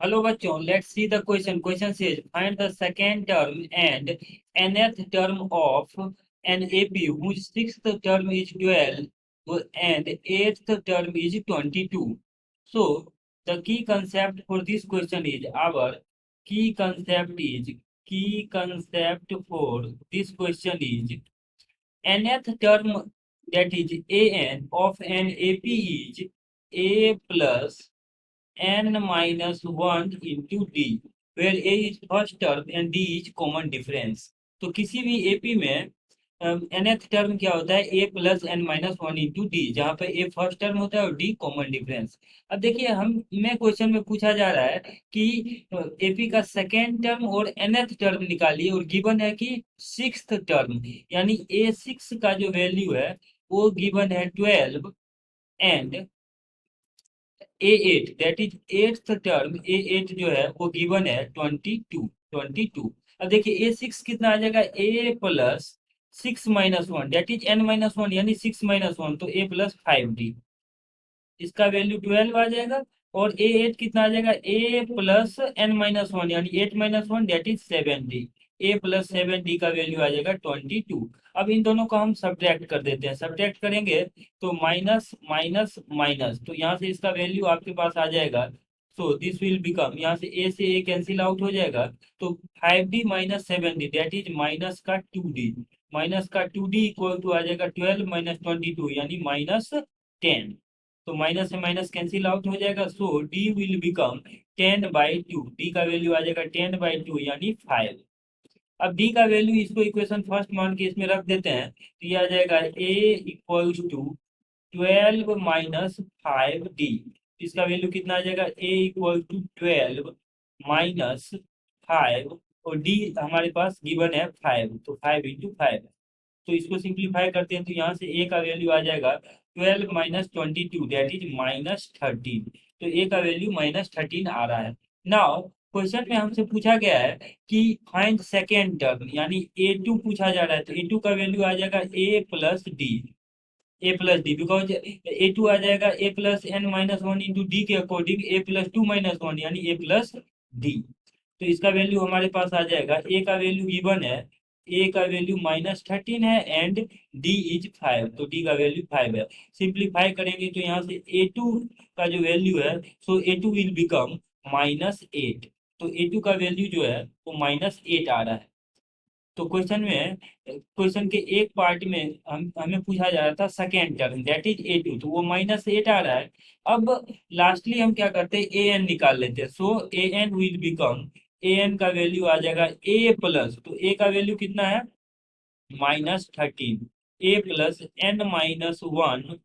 Hello bachon, let's see the question. Question says find the second term and nth term of an AP whose sixth term is 12 and eighth term is 22. So the key concept for this question is our key concept is key concept for this question is nth term, that is an of an AP is a plus n minus 1 into d, where a is first term and d is common difference. तो किसी भी AP में nth term क्या होता है, a plus N minus one into D, जहाँ पे a first term होता है और d कॉमन डिफरेंस। अब देखिए हमें क्वेश्चन में पूछा जा रहा है कि एपी का सेकेंड टर्म और nth टर्म निकालिए, और गिवन है कि सिक्स्थ टर्म यानी a6 का जो वैल्यू है वो गिवन है 12 and A8, that is eighth term, A8 जो है वो गिवन है 22। अब देखिए A6 कितना आ जाएगा, A plus 6 - 1, that is n - 1 यानी 6 - 1, तो A प्लस 5D, इसका वैल्यू 12 आ जाएगा। और A8 कितना आ जाएगा, A प्लस n - 1 यानी 8 - 1, that is 7D। A plus 7D का वैल्यू आ जाएगा 22। अब इन दोनों को हम सब्ट्रैक्ट कर देते हैं। सब्ट्रैक्ट करेंगे तो माइनस माइनस माइनस, तो यहाँ से इसका वैल्यू आपके पास आ जाएगा। सो दिस विल बिकम, यहाँ से A से A कैंसिल आउट हो जाएगा, तो 5D minus 7D that is minus का 2D। माइनस का 2D इक्वल टू आ जाएगा 12 माइनस 22 यानी -10। तो माइनस से माइनस कैंसिल आउट हो जाएगा, सो डी विल बिकम 10/2। डी का वैल्यू आ जाएगा 10/2 यानी 5। अब डी का वैल्यू, इसको इक्वेशन फर्स्ट मान के इसमें रख देते हैं, तो ये आ जाएगा ए इक्वल्स टू 12 माइनस 5D। इसका वैल्यू कितना आ जाएगा, ए इक्वल टू 12 माइनस 5, और डी हमारे पास गिवन है 5, तो 5 × 5। तो इसको सिंप्लीफाई करते हैं, तो यहाँ से ए का वैल्यू आ जाएगा 12 माइनस 22 दैट इज -13। तो ए का वैल्यू -13 आ रहा है। नाउ क्वेश्चन में हमसे पूछा गया है कि फाइंड सेकेंड टर्म, यानी A2 पूछा जा रहा है, तो A2 का वैल्यू आ जाएगा A plus D. A plus D because A2 आ जाएगा A plus n - 1 into D के अकॉर्डिंग A प्लस 2 - 1 यानी A प्लस डी। तो इसका वैल्यू हमारे पास आ जाएगा, ए का वैल्यू गिवन है, ए का वैल्यू -13 है एंड डी इज 5, तो डी का वैल्यू 5 है। सिंप्लीफाई करेंगे तो यहाँ से A2 का जो वैल्यू है, सो A2 विल बिकम -8। तो A2 का वैल्यू जो है वो -8 आ रहा है। तो क्वेश्चन के एक पार्ट में हमें पूछा जा रहा था second term that is A2, तो वो -8 आ रहा है। अब लास्टली हम क्या करते हैं, ए एन निकाल लेते हैं। So A N will become, A N का वैल्यू आ जाएगा ए प्लस, तो ए का वैल्यू कितना है -13, ए प्लस n - 1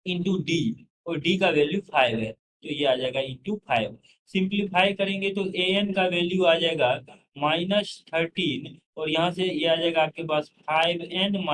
इंटू डी, और डी का वैल्यू 5 है, तो ये आ जाएगा ×5। सिंप्लीफाई करेंगे तो ए एन का वैल्यू आ जाएगा -13, और यहाँ से ये आ जाएगा आपके पास 5n -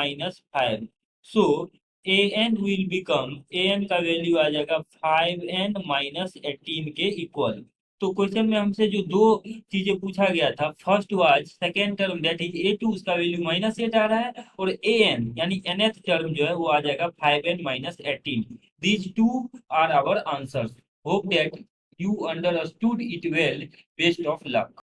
5। So A N will become, A N का वैल्यू आ जाएगा 5n - 18 के इक्वल। तो क्वेश्चन में हमसे जो दो चीजें पूछा गया था, first was second term that is A2, उसका वैल्यू -8 आ रहा है, और ए एन यानी nth टर्म जो है वो आ जाएगा 5n - 18। These two are our answers. Hope that you understood it well. Best of luck.